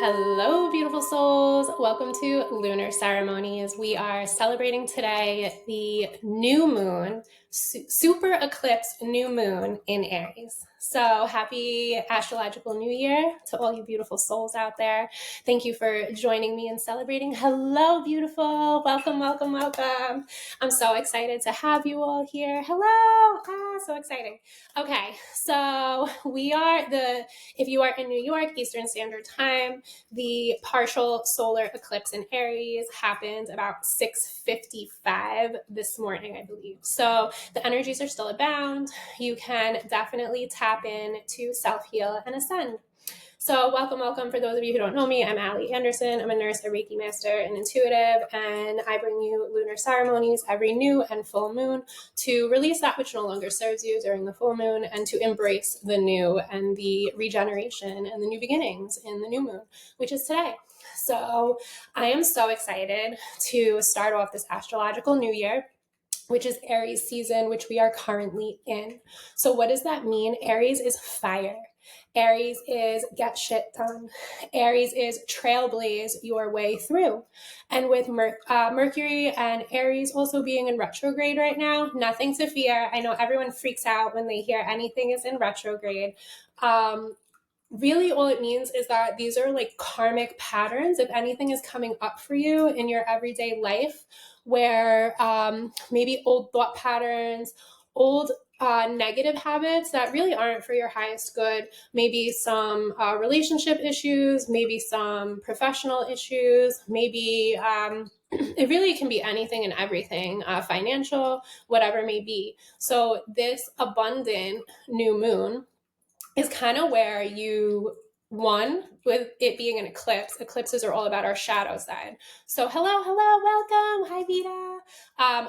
Hello, beautiful souls. Welcome to Lunar Ceremonies. We are celebrating today the new moon, super eclipse new moon in Aries. So happy Astrological New Year to all you beautiful souls out there. Thank you for joining me in celebrating. Hello, beautiful. Welcome, welcome, welcome. I'm so excited to have you all here. Hello. So exciting. Okay, so if you are in New York, Eastern Standard Time, the partial solar eclipse in Aries happened about 6:55 this morning, I believe. So the energies are still abound. You can definitely tap in to self-heal and ascend. So welcome, welcome. For those of you who don't know me, I'm Alli Anderson. I'm a nurse, a Reiki master, an intuitive, and I bring you lunar ceremonies every new and full moon to release that which no longer serves you during the full moon and to embrace the new and the regeneration and the new beginnings in the new moon, which is today. So I am so excited to start off this astrological new year, which is Aries season, which we are currently in. So what does that mean? Aries is fire. Aries is get shit done. Aries is trailblaze your way through. And with Mercury and Aries also being in retrograde right now, nothing to fear. I know everyone freaks out when they hear anything is in retrograde. Really all it means is that these are like karmic patterns. If anything is coming up for you in your everyday life where maybe old thought patterns, old negative habits that really aren't for your highest good, maybe some relationship issues, maybe some professional issues, maybe it really can be anything and everything, financial, whatever may be. So this abundant new moon is kind of where with it being an eclipse, eclipses are all about our shadow side. So hello, welcome, hi Vita.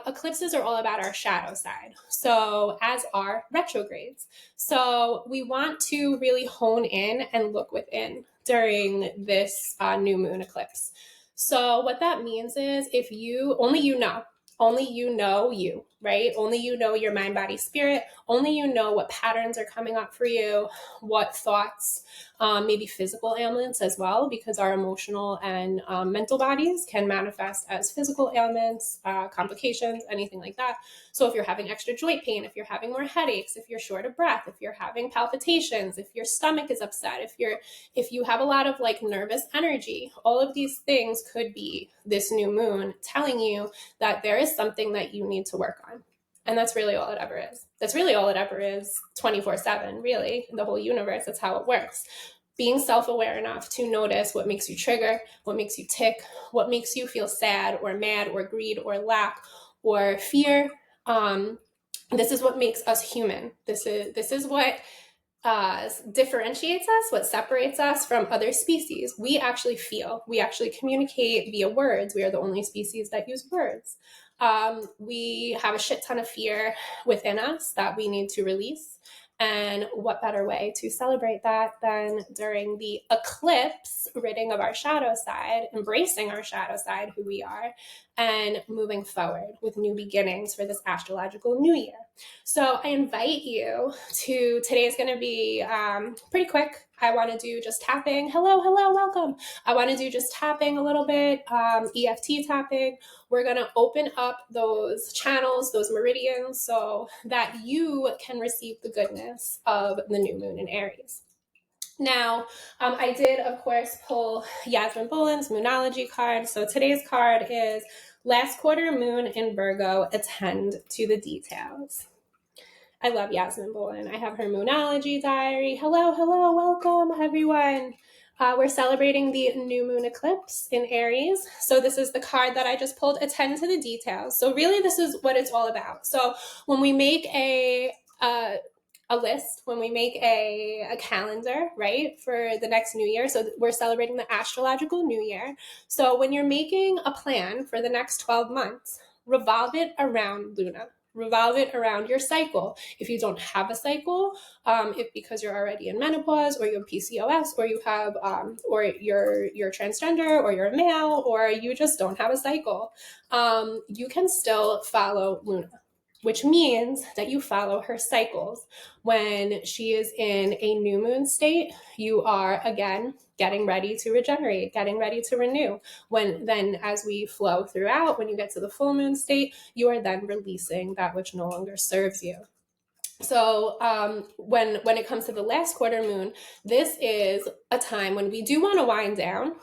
Eclipses are all about our shadow side, so as are retrogrades. So we want to really hone in and look within during this new moon eclipse. So what that means is if you know you, right? Only you know your mind, body, spirit. Only you know what patterns are coming up for you, what thoughts, maybe physical ailments as well, because our emotional and mental bodies can manifest as physical ailments, complications, anything like that. So if you're having extra joint pain, if you're having more headaches, if you're short of breath, if you're having palpitations, if your stomach is upset, if you have a lot of like nervous energy, all of these things could be this new moon telling you that there is something that you need to work on. And that's really all it ever is. That's really all it ever is 24/7, really, in the whole universe. That's how it works. Being self-aware enough to notice what makes you trigger, what makes you tick, what makes you feel sad or mad or greed or lack or fear. This is what makes us human. This is what differentiates us, what separates us from other species. We actually feel, we actually communicate via words. We are the only species that use words. We have a shit ton of fear within us that we need to release. And what better way to celebrate that than during the eclipse, ridding of our shadow side, embracing our shadow side, who we are, and moving forward with new beginnings for this astrological new year. So I invite you to, today is going to be pretty quick. I want to do just tapping. Hello, welcome. I want to do just tapping a little bit, EFT tapping. We're going to open up those channels, those meridians, so that you can receive the goodness of the new moon in Aries. Now, I did, of course, pull Yasmin Boland's Moonology card. So today's card is Last Quarter Moon in Virgo, Attend to the Details. I love Yasmin Boland. I have her Moonology diary. Hello, welcome, everyone. We're celebrating the new moon eclipse in Aries. So this is the card that I just pulled, Attend to the Details. So really this is what it's all about. So when we make a list, when we make a calendar, right, for the next new year. So we're celebrating the astrological new year. So when you're making a plan for the next 12 months, revolve it around Luna. Revolve it around your cycle. If you don't have a cycle, if because you're already in menopause or you have PCOS or you have, or you're transgender or you're a male or you just don't have a cycle, you can still follow Luna. which means that you follow her cycles. When she is in a new moon state, you are again getting ready to regenerate, getting ready to renew. When then, as we flow throughout, when you get to the full moon state, you are then releasing that which no longer serves you. So when it comes to the last quarter moon, this is a time when we do want to wind down.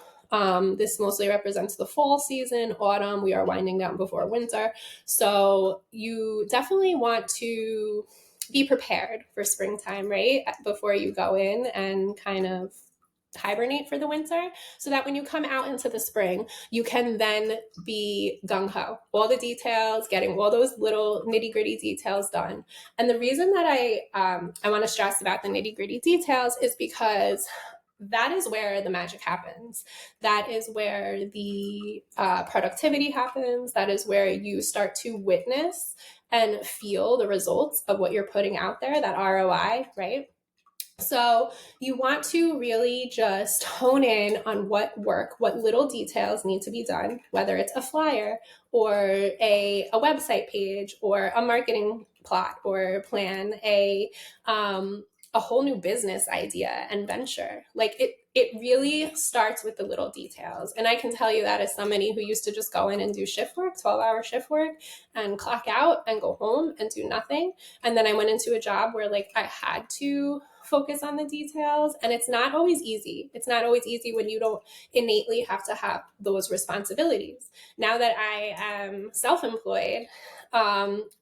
This mostly represents the fall season, autumn. We are winding down before winter. So you definitely want to be prepared for springtime, right? Before you go in and kind of hibernate for the winter, so that when you come out into the spring, you can then be gung-ho, all the details, getting all those little nitty-gritty details done. And the reason that I want to stress about the nitty-gritty details is because that is where the magic happens. That is where the productivity happens. That is where you start to witness and feel the results of what you're putting out there, that ROI, right? So you want to really just hone in on what little details need to be done, whether it's a flyer or a website page or a marketing plot or plan, a whole new business idea and venture. Like it really starts with the little details. And I can tell you that as somebody who used to just go in and do shift work, 12-hour shift work, and clock out and go home and do nothing. And then I went into a job where like I had to focus on the details, and it's not always easy. It's not always easy when you don't innately have to have those responsibilities. Now that I am self-employed,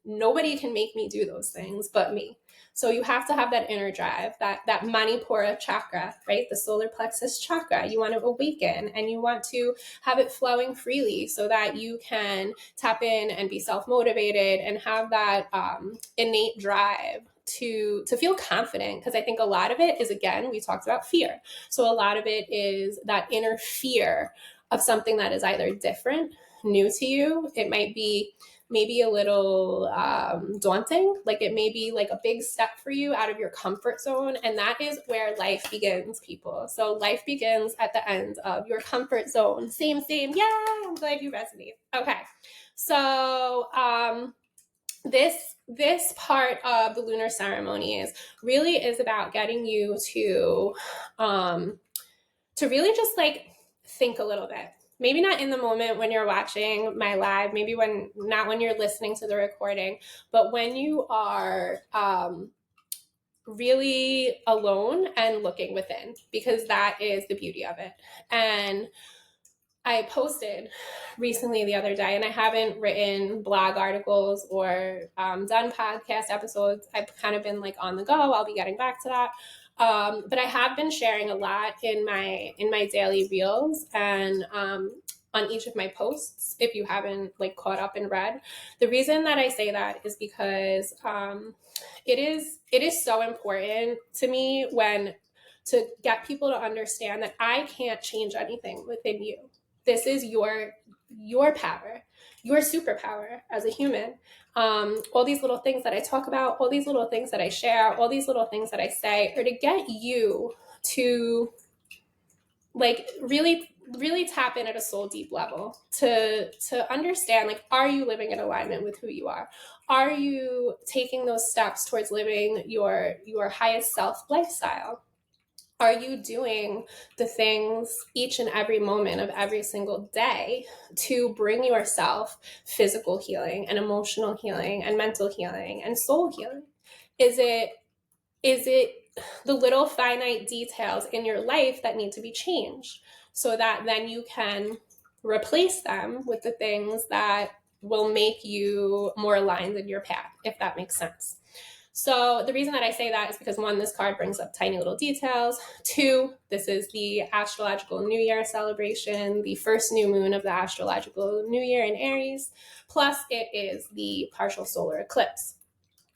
nobody can make me do those things but me. So you have to have that inner drive, that Manipura chakra, right? The solar plexus chakra. You want to awaken and you want to have it flowing freely so that you can tap in and be self-motivated and have that innate drive to feel confident. Because I think a lot of it is, again, we talked about fear. So a lot of it is that inner fear of something that is either different, new to you. It might be maybe a little daunting, like it may be like a big step for you out of your comfort zone. And that is where life begins, people. So life begins at the end of your comfort zone. Same. Yeah, I'm glad you resonate. Okay. So this part of the lunar ceremonies really is about getting you to really just like think a little bit. Maybe not in the moment when you're watching my live, maybe not when you're listening to the recording, but when you are really alone and looking within, because that is the beauty of it. And I posted recently the other day, and I haven't written blog articles or done podcast episodes. I've kind of been like on the go. I'll be getting back to that. But I have been sharing a lot in my daily reels and on each of my posts. If you haven't like caught up and read, the reason that I say that is because it is so important to me to get people to understand that I can't change anything within you. This is your power, your superpower as a human. All these little things that I talk about, all these little things that I share, all these little things that I say are to get you to like really tap in at a soul deep level to understand, like, are you living in alignment with who you are? Are you taking those steps towards living your highest self lifestyle? Are you doing the things each and every moment of every single day to bring yourself physical healing and emotional healing and mental healing and soul healing? Is it the little finite details in your life that need to be changed so that then you can replace them with the things that will make you more aligned in your path, if that makes sense? So the reason that I say that is because, one, this card brings up tiny little details. Two, this is the Astrological New Year celebration, the first new moon of the Astrological New Year in Aries. Plus, it is the partial solar eclipse.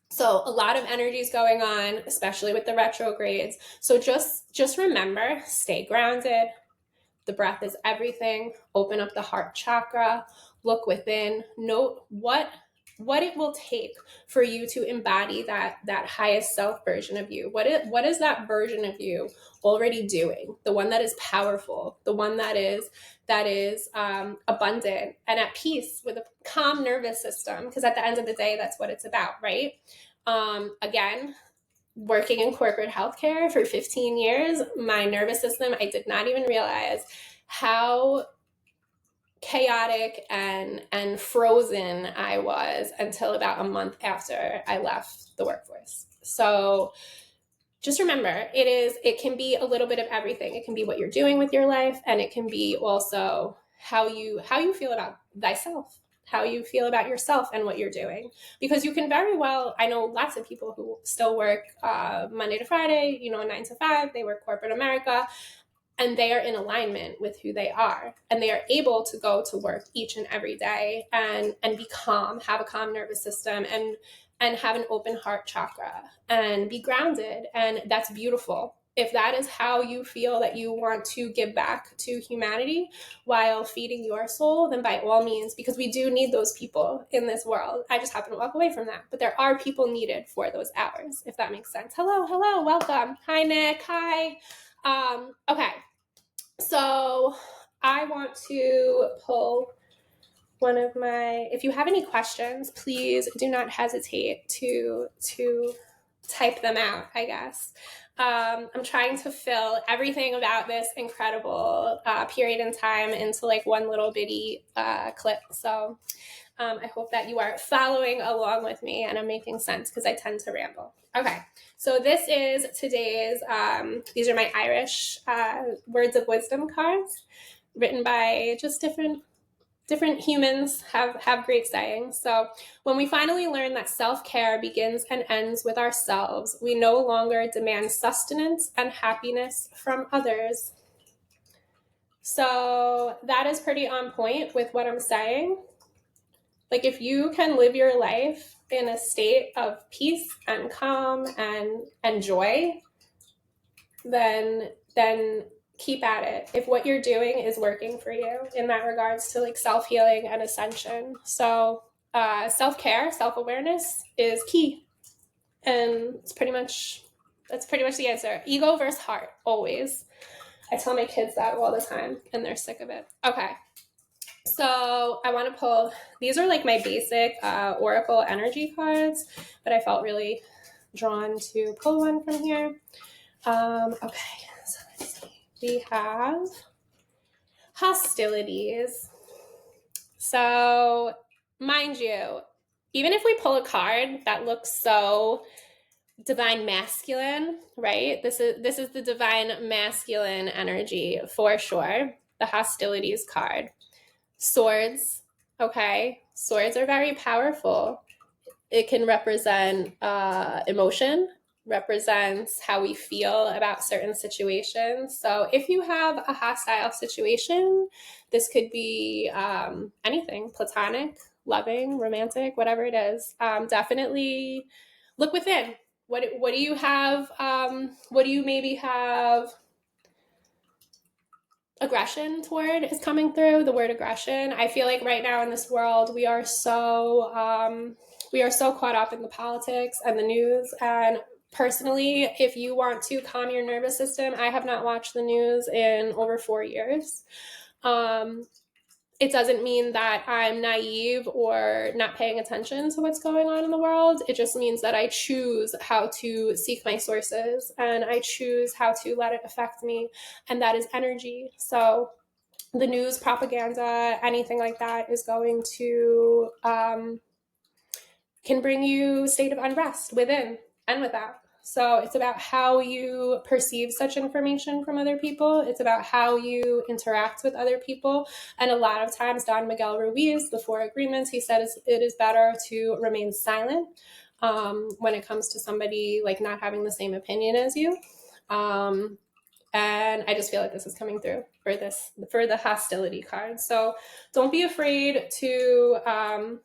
So a lot of energies going on, especially with the retrogrades. So just remember, stay grounded. The breath is everything. Open up the heart chakra. Look within. Note what what it will take for you to embody that highest self version of you. What is that version of you already doing? The one that is powerful, the one that is abundant and at peace with a calm nervous system. Because at the end of the day, that's what it's about, right? Again, working in corporate healthcare for 15 years, my nervous system, I did not even realize how chaotic and frozen I was until about a month after I left the workforce. So just remember, it can be a little bit of everything. It can be what you're doing with your life, and it can be also how you feel about thyself, how you feel about yourself and what you're doing. Because you can very well, I know lots of people who still work Monday to Friday, 9 to 5, they work corporate America, and they are in alignment with who they are, and they are able to go to work each and every day and be calm, have a calm nervous system, and have an open heart chakra and be grounded. And that's beautiful. If that is how you feel that you want to give back to humanity while feeding your soul, then by all means, because we do need those people in this world. I just happen to walk away from that, but there are people needed for those hours, if that makes sense. Hello, welcome. Hi, Nick. Hi. Okay. So I want to pull one of my, if you have any questions, please do not hesitate to type them out, I guess. I'm trying to fill everything about this incredible period in time into like one little bitty clip. So I hope that you are following along with me and I'm making sense, because I tend to ramble. Okay, so this is today's, these are my Irish words of wisdom cards written by just different humans have great sayings. So when we finally learn that self-care begins and ends with ourselves, we no longer demand sustenance and happiness from others. So that is pretty on point with what I'm saying. Like, if you can live your life in a state of peace and calm and joy, then keep at it. If what you're doing is working for you in that regards to like self-healing and ascension. So self-care, self-awareness is key. And that's pretty much the answer. Ego versus heart, always. I tell my kids that all the time and they're sick of it. Okay. So I want to pull, these are like my basic Oracle energy cards, but I felt really drawn to pull one from here. Okay, so let's see. We have hostilities. So mind you, even if we pull a card that looks so divine masculine, right? This is the divine masculine energy for sure. The hostilities card. Swords, okay? Swords are very powerful. It can represent emotion, represents how we feel about certain situations. So if you have a hostile situation, this could be anything, platonic, loving, romantic, whatever it is. Definitely look within. What do you have? What do you maybe have aggression toward is coming through? The word aggression. I feel like right now in this world, we are so caught up in the politics and the news. And personally, if you want to calm your nervous system, I have not watched the news in over 4 years. It doesn't mean that I'm naive or not paying attention to what's going on in the world. It just means that I choose how to seek my sources and I choose how to let it affect me. And that is energy. So the news, propaganda, anything like that is going to, can bring you a state of unrest within and without. So it's about how you perceive such information from other people. It's about how you interact with other people. And a lot of times, Don Miguel Ruiz, the 4 agreements, he said it is better to remain silent when it comes to somebody like not having the same opinion as you. And I just feel like this is coming through for the hostility card. So don't be afraid to,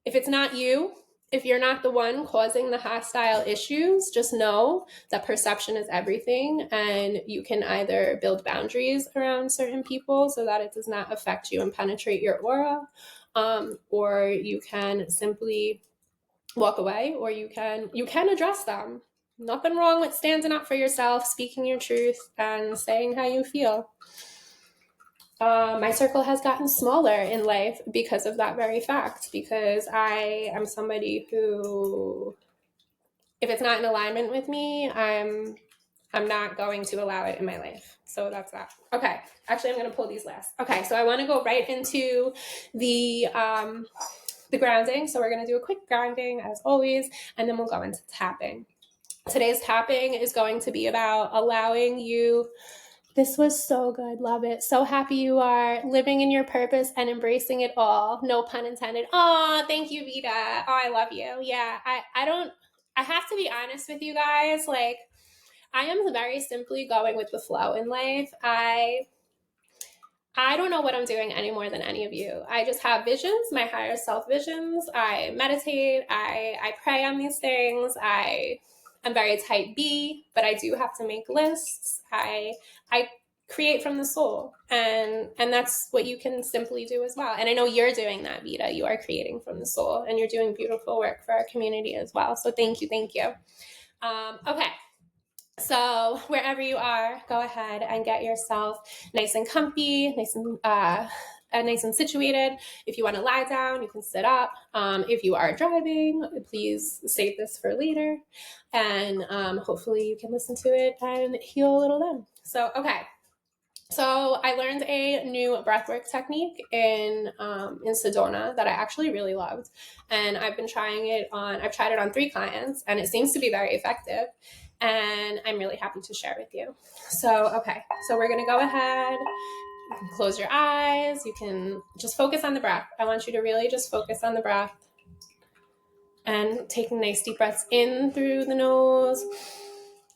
if it's not you, if you're not the one causing the hostile issues, just know that perception is everything, and you can either build boundaries around certain people so that it does not affect you and penetrate your aura, or you can simply walk away, or you can address them. Nothing wrong with standing up for yourself, speaking your truth, and saying how you feel. My circle has gotten smaller in life because of that very fact, because I am somebody who, if it's not in alignment with me, I'm not going to allow it in my life. So that's that. Okay, actually I'm going to pull these last. Okay, so I want to go right into the grounding. So we're going to do a quick grounding as always, and then we'll go into tapping. Today's tapping is going to be about allowing you. This was so good. Love it. So happy you are living in your purpose and embracing it all. No pun intended. Oh, thank you, Vita. Oh, I love you. Yeah, I have to be honest with you guys. Like, I am very simply going with the flow in life. I don't know what I'm doing any more than any of you. I just have visions, my higher self visions. I meditate. I pray on these things. I'm very type B, but I do have to make lists. I create from the soul, and that's what you can simply do as well. And I know you're doing that, Vita. You are creating from the soul, and you're doing beautiful work for our community as well. So thank you. Okay. So wherever you are, go ahead and get yourself nice and comfy, nice and situated. If you want to lie down, you can sit up. If you are driving, please save this for later, and hopefully you can listen to it and heal a little then. So, okay. So I learned a new breathwork technique in Sedona that I actually really loved, and I've tried it on 3 clients, and it seems to be very effective, and I'm really happy to share with you. So, okay, so we're gonna go ahead, you can close your eyes, you can just focus on the breath. I want you to really just focus on the breath and taking nice deep breaths in through the nose,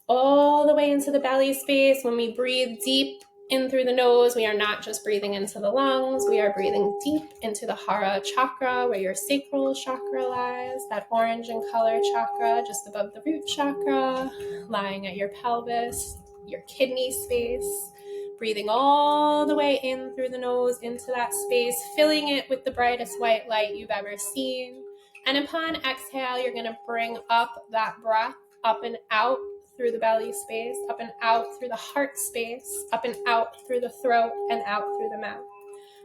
all the way into the belly space. When we breathe deep in through the nose, we are not just breathing into the lungs, we are breathing deep into the Hara chakra, where your sacral chakra lies, that orange in color chakra just above the root chakra, lying at your pelvis, your kidney space. Breathing all the way in through the nose into that space, filling it with the brightest white light you've ever seen. And upon exhale, you're going to bring up that breath up and out through the belly space, up and out through the heart space, up and out through the throat, and out through the mouth.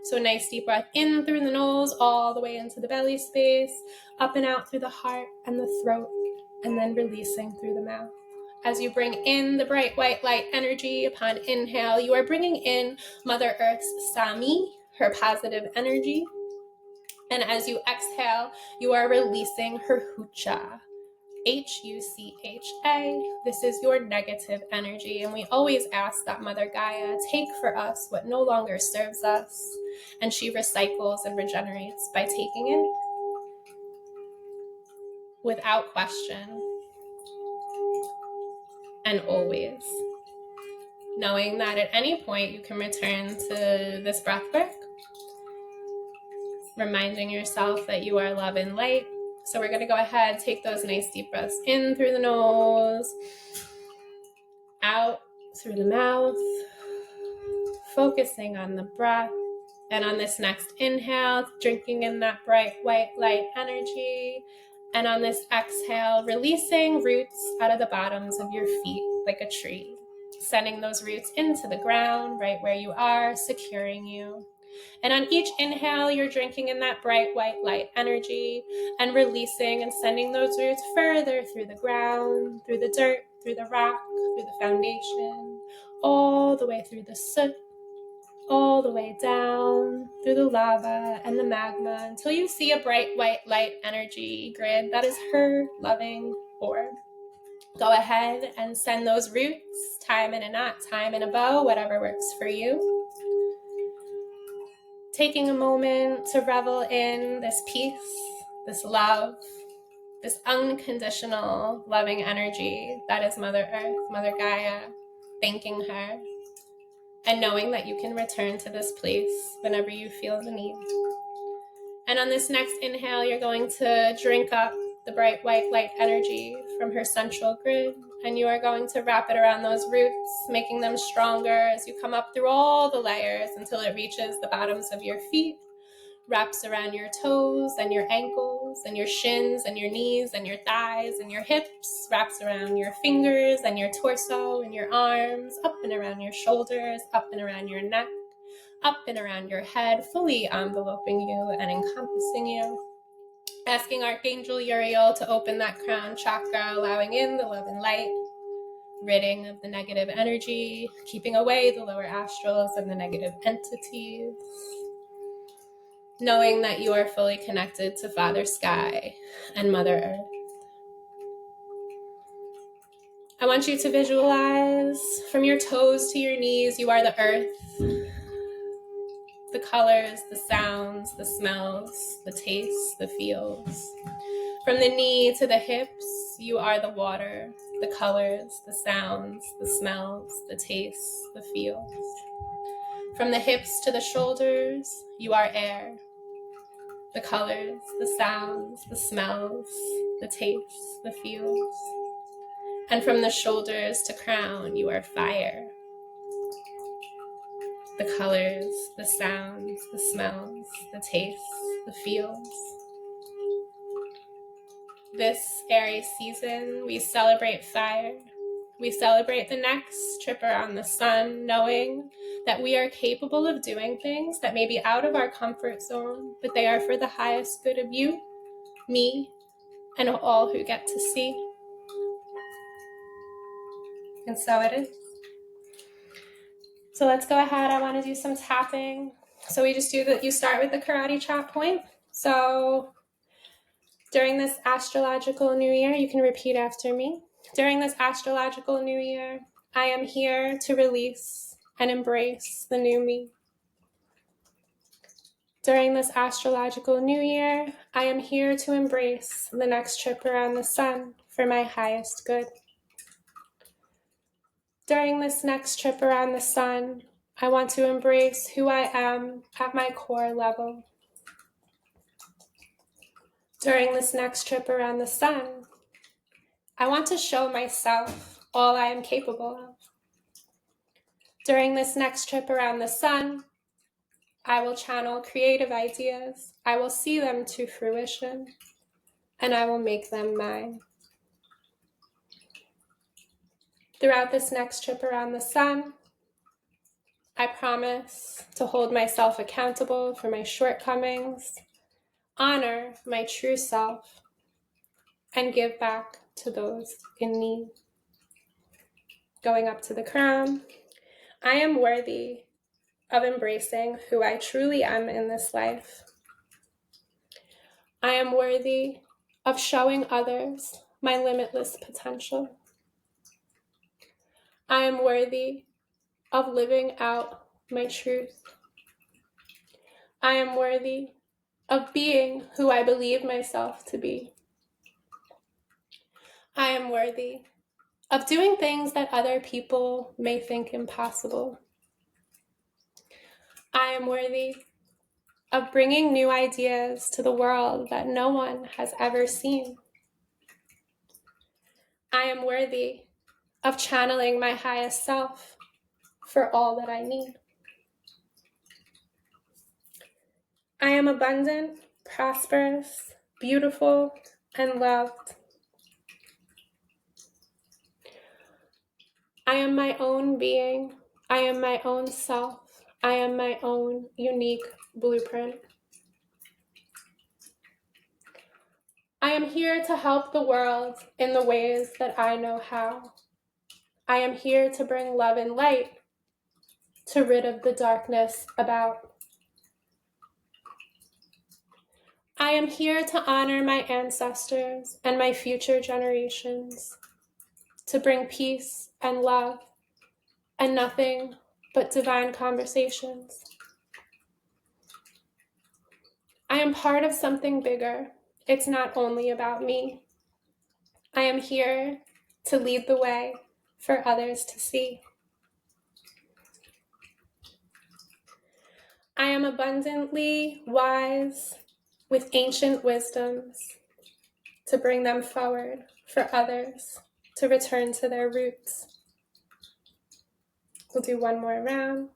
So nice deep breath in through the nose, all the way into the belly space, up and out through the heart and the throat, and then releasing through the mouth. As you bring in the bright white light energy, upon inhale, you are bringing in Mother Earth's Sami, her positive energy. And as you exhale, you are releasing her Hucha, Hucha. This is your negative energy, and we always ask that Mother Gaia take for us what no longer serves us, and she recycles and regenerates by taking it without question, and always knowing that at any point you can return to this breath work, reminding yourself that you are love and light. So we're going to go ahead, take those nice deep breaths in through the nose, out through the mouth, focusing on the breath. And on this next inhale, drinking in that bright white light energy. And on this exhale, releasing roots out of the bottoms of your feet like a tree, sending those roots into the ground right where you are, securing you. And on each inhale, you're drinking in that bright white light energy and releasing and sending those roots further through the ground, through the dirt, through the rock, through the foundation, all the way through the soot, all the way down through the lava and the magma until you see a bright white light energy grid that is her loving orb. Go ahead and send those roots, tie them in a knot, tie them in a bow, whatever works for you. Taking a moment to revel in this peace, this love, this unconditional loving energy that is Mother Earth, Mother Gaia, thanking her, and knowing that you can return to this place whenever you feel the need. And on this next inhale, you're going to drink up the bright white light energy from her central grid, and you are going to wrap it around those roots, making them stronger as you come up through all the layers until it reaches the bottoms of your feet, wraps around your toes and your ankles and your shins and your knees and your thighs and your hips, wraps around your fingers and your torso and your arms, up and around your shoulders, up and around your neck, up and around your head, fully enveloping you and encompassing you. Asking Archangel Uriel to open that crown chakra, allowing in the love and light, ridding of the negative energy, keeping away the lower astrals and the negative entities, knowing that you are fully connected to Father Sky and Mother Earth. I want you to visualize from your toes to your knees, you are the earth. The colors, the sounds, the smells, the tastes, the feels. From the knee to the hips, you are the water, the colors, the sounds, the smells, the tastes, the feels. From the hips to the shoulders, you are air, the colors, the sounds, the smells, the tastes, the feels. And from the shoulders to crown, you are fire, the colors, the sounds, the smells, the tastes, the feels. This Aries season, we celebrate fire. We celebrate the next trip around the sun, knowing that we are capable of doing things that may be out of our comfort zone, but they are for the highest good of you, me, and all who get to see. And so it is. So let's go ahead. I want to do some tapping. So we just do that. You start with the karate chop point. So during this astrological new year, you can repeat after me. During this astrological new year, I am here to release and embrace the new me. During this astrological new year, I am here to embrace the next trip around the sun for my highest good. During this next trip around the sun, I want to embrace who I am at my core level. During this next trip around the sun, I want to show myself all I am capable of. During this next trip around the sun, I will channel creative ideas. I will see them to fruition, and I will make them mine. Throughout this next trip around the sun, I promise to hold myself accountable for my shortcomings, honor my true self, and give back to those in need. Going up to the crown, I am worthy of embracing who I truly am in this life. I am worthy of showing others my limitless potential. I am worthy of living out my truth. I am worthy of being who I believe myself to be. I am worthy of doing things that other people may think impossible. I am worthy of bringing new ideas to the world that no one has ever seen. I am worthy of channeling my highest self for all that I need. I am abundant, prosperous, beautiful, and loved. I am my own being. I am my own self. I am my own unique blueprint. I am here to help the world in the ways that I know how. I am here to bring love and light, to rid of the darkness about. I am here to honor my ancestors and my future generations, to bring peace and love and nothing but divine conversations. I am part of something bigger. It's not only about me. I am here to lead the way for others to see. I am abundantly wise with ancient wisdoms. to bring them forward for others to return to their roots. We'll do one more round.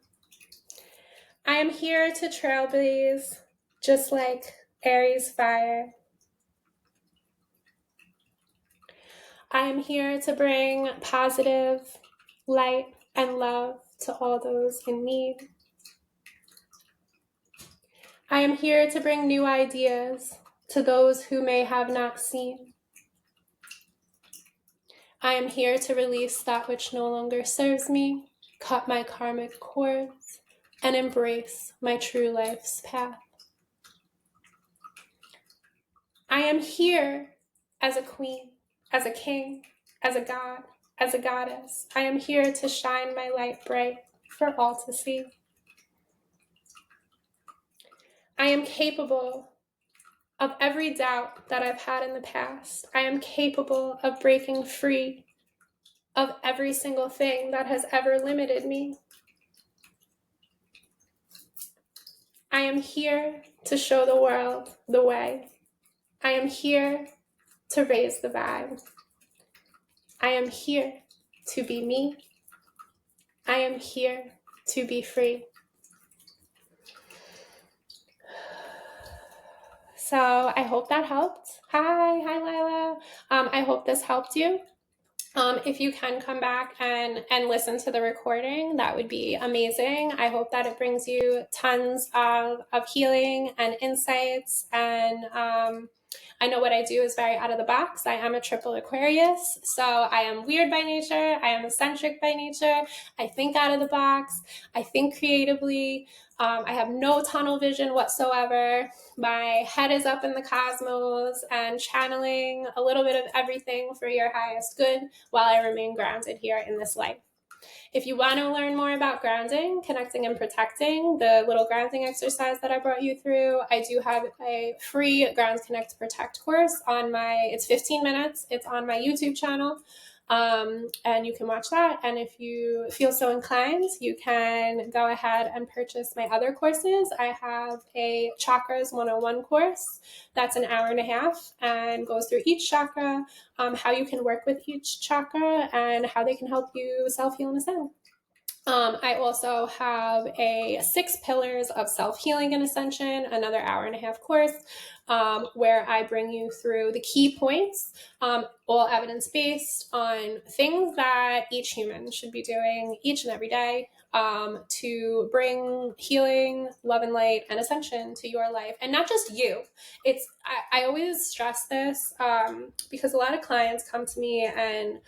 I am here to trailblaze just like Aries fire. I am here to bring positive light and love to all those in need. I am here to bring new ideas to those who may have not seen. I am here to release that which no longer serves me, cut my karmic cords, and embrace my true life's path. I am here as a queen, as a king, as a god, as a goddess. I am here to shine my light bright for all to see. I am capable of every doubt that I've had in the past. I am capable of breaking free of every single thing that has ever limited me. I am here to show the world the way. I am here to raise the vibe. I am here to be me. I am here to be free. So I hope that helped. Hi Lila. I hope this helped you. If you can come back and listen to the recording, that would be amazing. I hope that it brings you tons of healing and insights. And I know what I do is very out of the box. I am a triple Aquarius, so I am weird by nature. I am eccentric by nature. I think out of the box. I think creatively. I have no tunnel vision whatsoever. My head is up in the cosmos and channeling a little bit of everything for your highest good while I remain grounded here in this life. If you want to learn more about grounding, connecting, and protecting, the little grounding exercise that I brought you through, I do have a free Ground Connect Protect course it's 15 minutes. It's on my YouTube channel. And you can watch that. And if you feel so inclined, you can go ahead and purchase my other courses. I have a Chakras 101 course that's an hour and a half and goes through each chakra, how you can work with each chakra, and how they can help you self-heal and ascend. I also have a 6 pillars of self-healing and ascension, another hour and a half course, where I bring you through the key points, all evidence-based, on things that each human should be doing each and every day to bring healing, love and light, and ascension to your life. And not just you. I always stress this because a lot of clients come to me and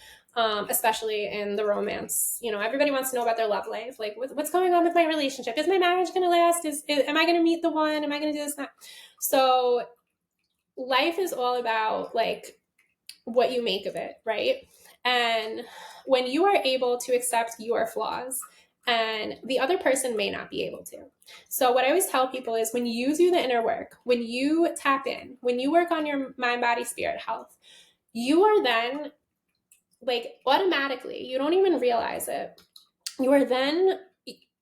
especially in the romance, everybody wants to know about their love life. Like, what's going on with my relationship? Is my marriage going to last? Am I going to meet the one? Am I going to do this? That? So life is all about like what you make of it, right? And when you are able to accept your flaws, and the other person may not be able to. So what I always tell people is when you do the inner work, when you tap in, when you work on your mind, body, spirit health, you are then like automatically, you don't even realize it, you are then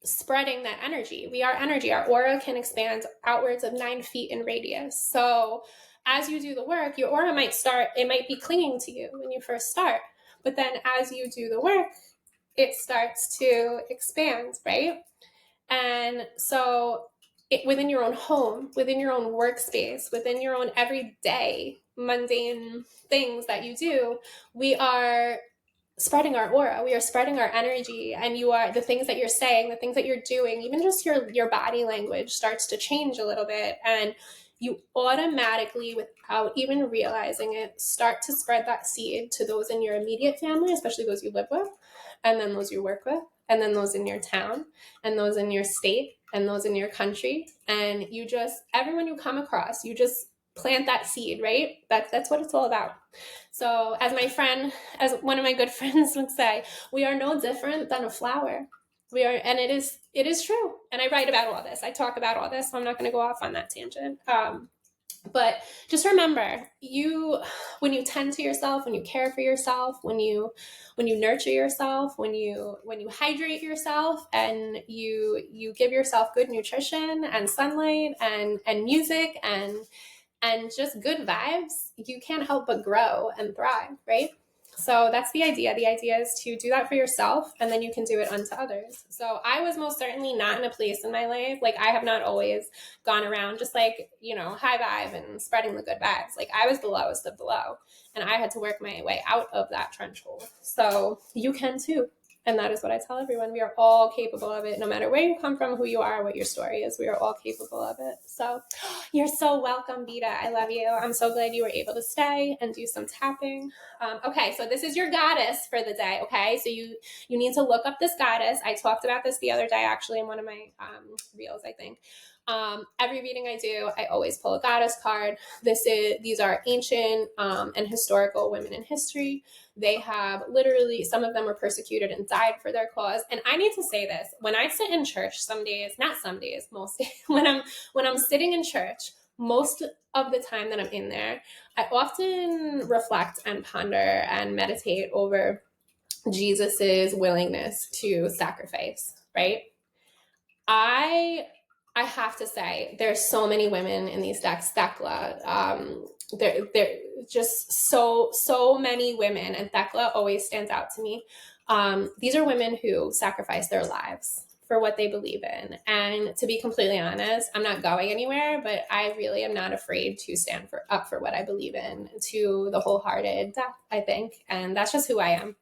spreading that energy. We are energy. Our aura can expand outwards of 9 feet in radius. So as you do the work, your aura might be clinging to you when you first start. But then as you do the work, it starts to expand, right? And so within your own home, within your own workspace, within your own everyday mundane things that you do, we are spreading our aura, we are spreading our energy, and the things that you're saying, the things that you're doing, even just your body language starts to change a little bit, and you automatically, without even realizing it, start to spread that seed to those in your immediate family, especially those you live with, and then those you work with, and then those in your town, and those in your state, and those in your country, and everyone you come across, you just plant that seed, right? That's what it's all about. So as one of my good friends would say, we are no different than a flower. We are, and it is true. And I write about all this. I talk about all this. So I'm not going to go off on that tangent. But just remember, when you tend to yourself, when you care for yourself, when you nurture yourself, when you hydrate yourself, and you give yourself good nutrition and sunlight and music and and just good vibes, you can't help but grow and thrive, right? So that's the idea. The idea is to do that for yourself, and then you can do it unto others. So I was most certainly not in a place in my life. Like, I have not always gone around just like, high vibe and spreading the good vibes. Like, I was the lowest of the low, and I had to work my way out of that trench hole. So you can too. And that is what I tell everyone. We are all capable of it, no matter where you come from, who you are, what your story is. We are all capable of it. So you're so welcome, Vita. I love you. I'm so glad you were able to stay and do some tapping. Okay, so this is your goddess for the day, okay? So you need to look up this goddess. I talked about this the other day, actually, in one of my reels, I think. Every reading I do, I always pull a goddess card. These are ancient and historical women in history. They have literally, some of them were persecuted and died for their cause. And I need to say this, when I sit in church most days, when I'm sitting in church, most of the time that I'm in there, I often reflect and ponder and meditate over Jesus's willingness to sacrifice, right? I have to say, there's so many women in these decks, Thecla. They're just so many women, and Thecla always stands out to me. These are women who sacrifice their lives for what they believe in. And to be completely honest, I'm not going anywhere, but I really am not afraid to stand up for what I believe in, to the wholehearted death, I think. And that's just who I am.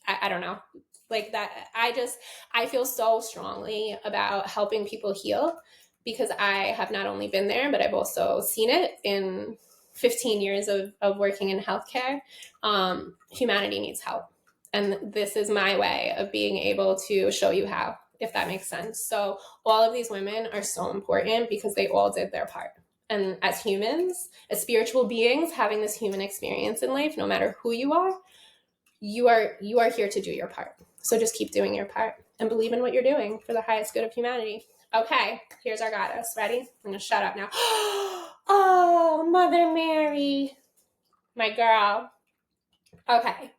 I don't know. Like that, I feel so strongly about helping people heal, because I have not only been there, but I've also seen it in 15 years of working in healthcare. Humanity needs help. And this is my way of being able to show you how, if that makes sense. So all of these women are so important because they all did their part. And as humans, as spiritual beings having this human experience in life, no matter who you are here to do your part. So just keep doing your part and believe in what you're doing for the highest good of humanity. Okay, here's our goddess. Ready? I'm going to shut up now. Oh, Mother Mary, my girl. Okay.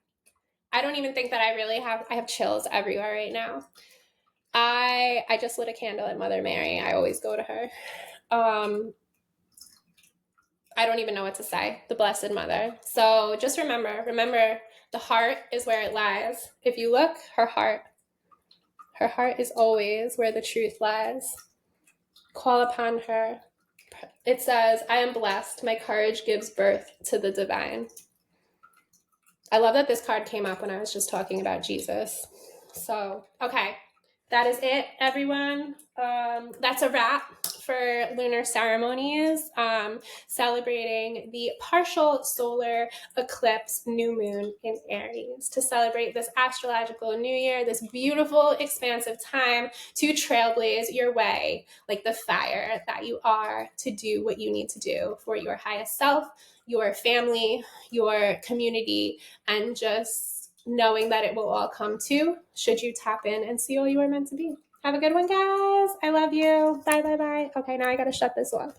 I don't even think that I have chills everywhere right now. I just lit a candle at Mother Mary. I always go to her. I don't even know what to say. The Blessed Mother. So just remember, the heart is where it lies. If you look, her heart is always where the truth lies. Call upon her. It says, I am blessed. My courage gives birth to the divine. I love that this card came up when I was just talking about Jesus. So, okay. That is it, everyone. That's a wrap for Lunar Ceremonies, celebrating the partial solar eclipse new moon in Aries, to celebrate this astrological new year, this beautiful, expansive time to trailblaze your way like the fire that you are, to do what you need to do for your highest self, your family, your community, and just knowing that it will all come to should you tap in and see all you are meant to be. Have a good one, guys. I love you. Bye, bye, bye. Okay, now I gotta shut this off.